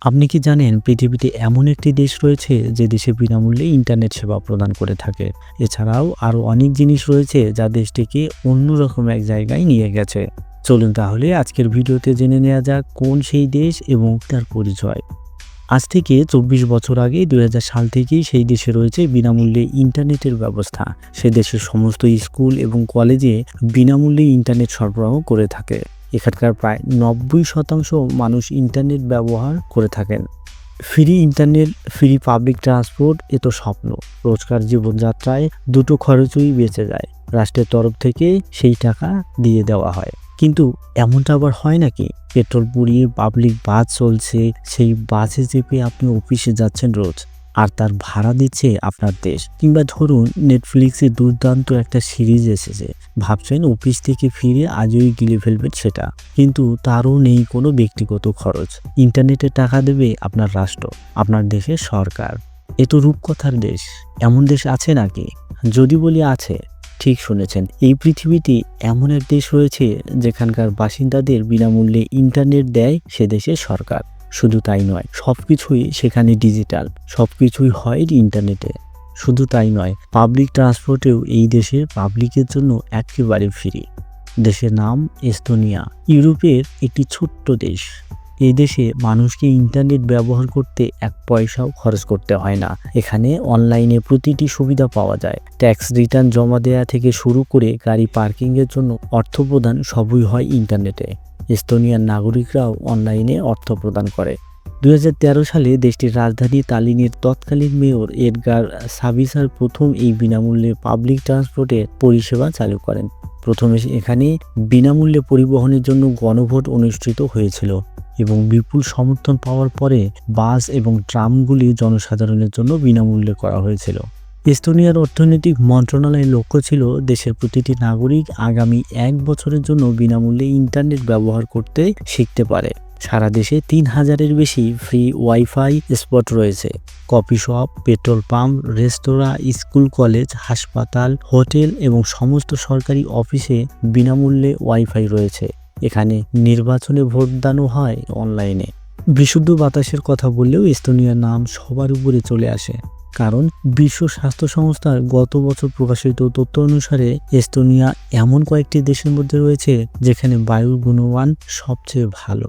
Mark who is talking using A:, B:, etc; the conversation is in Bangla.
A: আপনি কি জানেন পৃথিবীতে এমন একটি দেশ রয়েছে যে দেশে বিনামূল্যে ইন্টারনেট সেবা প্রদান করে থাকে। এছাড়াও আরও অনেক জিনিস রয়েছে যা দেশটিকে অন্যরকম এক জায়গায় নিয়ে গেছে। চলুন তাহলে আজকের ভিডিওতে জেনে নেওয়া যাক কোন সেই দেশ এবং তার পরিচয়। আজ থেকে ২৪ বছর আগে ২০০০ সাল থেকেই সেই দেশে রয়েছে বিনামূল্যে ইন্টারনেটের ব্যবস্থা। সে দেশের সমস্ত স্কুল এবং কলেজে বিনামূল্যে ইন্টারনেট সরবরাহ করে থাকে। এখানকার প্রায় ৯০% মানুষ ইন্টারনেট ব্যবহার করে থাকেন। Free internet, free public transport এ তো স্বপ্ন। রোজকার জীবনযাত্রায় দুটো খরচই বেঁচে যায়। রাষ্ট্রের তরফ থেকে সেই টাকা দিয়ে দেওয়া হয়। কিন্তু এমনটা আবার হয় নাকি? পেট্রোল পুড়িয়ে পাবলিক বাস চলছে, সেই বাসে চেপে আপনি অফিসে যাচ্ছেন রোজ, আর তার ভাড়া দিচ্ছে আপনার দেশ। কিংবা ধরুন নেটফ্লিক্সে দুর্দান্ত একটা সিরিজ এসেছে, ভাবছেন অফিস থেকে ফিরে আজই গিলে ফেলবেন সেটা, কিন্তু তারও নেই কোনো ব্যক্তিগত খরচ। ইন্টারনেটে টাকা দেবে আপনার রাষ্ট্র, আপনার দেশের সরকার। এ তো রূপকথার দেশ। এমন দেশ আছে নাকি? যদি বলি আছে, ঠিক শুনেছেন। এই পৃথিবীতে এমন এক দেশ রয়েছে যেখানকার বাসিন্দাদের বিনামূল্যে ইন্টারনেট দেয় সে দেশের সরকার। শুধু তাই নয়, সবকিছুই সেখানে ডিজিটাল, সবকিছুই হয় ইন্টারনেটে। শুধু তাই নয়, পাবলিক ট্রান্সপোর্টেও এই দেশের পাবলিকের জন্য একেবারে ফ্রি। দেশের নাম এস্তোনিয়া। ইউরোপের একটি ছোট্ট দেশ। এই দেশে মানুষকে ইন্টারনেট ব্যবহার করতে এক পয়সাও খরচ করতে হয় না। এখানে অনলাইনে প্রতিটি সুবিধা পাওয়া যায়। ট্যাক্স রিটার্ন জমা দেওয়া থেকে শুরু করে গাড়ি পার্কিংয়ের জন্য অর্থ প্রদান সবই হয় ইন্টারনেটে। এস্তোনিয়ার নাগরিকরাও অনলাইনে অর্থ প্রদান করে। ২০১৩ সালে দেশটির রাজধানী তালিনের তৎকালীন মেয়র এডগার সাভিসার প্রথম এই বিনামূল্যে পাবলিক ট্রান্সপোর্টের পরিষেবা চালু করেন। প্রথমে এখানে বিনামূল্যে পরিবহনের জন্য গণভোট অনুষ্ঠিত হয়েছিল এবং বিপুল সমর্থন পাওয়ার পরে বাস এবং ট্রামগুলি জনসাধারণের জন্য বিনামূল্যে করা হয়েছিল। এস্তোনিয়ার অর্থনৈতিক মন্ত্রণালয়ের লক্ষ্য ছিল দেশের প্রতিটি নাগরিক আগামী ১ বছরের জন্য বিনামূল্যে ইন্টারনেট ব্যবহার করতে শিখতে পারে। সারা দেশে ৩,০০০-এর বেশি ফ্রি ওয়াইফাই স্পট রয়েছে। কফি শপ, পেট্রোল পাম্প, রেস্তোরাঁ, স্কুল, কলেজ, হাসপাতাল, হোটেল এবং সমস্ত সরকারি অফিসে বিনামূল্যে ওয়াইফাই রয়েছে। এখানে নির্বাচনে ভোটদানও হয় অনলাইনে। বিশুদ্ধ বাতাসের কথা বললেও এস্তোনিয়ার নাম সবার উপরে চলে আসে, কারণ বিশ্ব স্বাস্থ্য সংস্থার গত বছর প্রকাশিত তথ্য অনুসারে এস্তোনিয়া এমন কয়েকটি দেশের মধ্যে রয়েছে যেখানে বায়ুর গুণমান সবচেয়ে ভালো।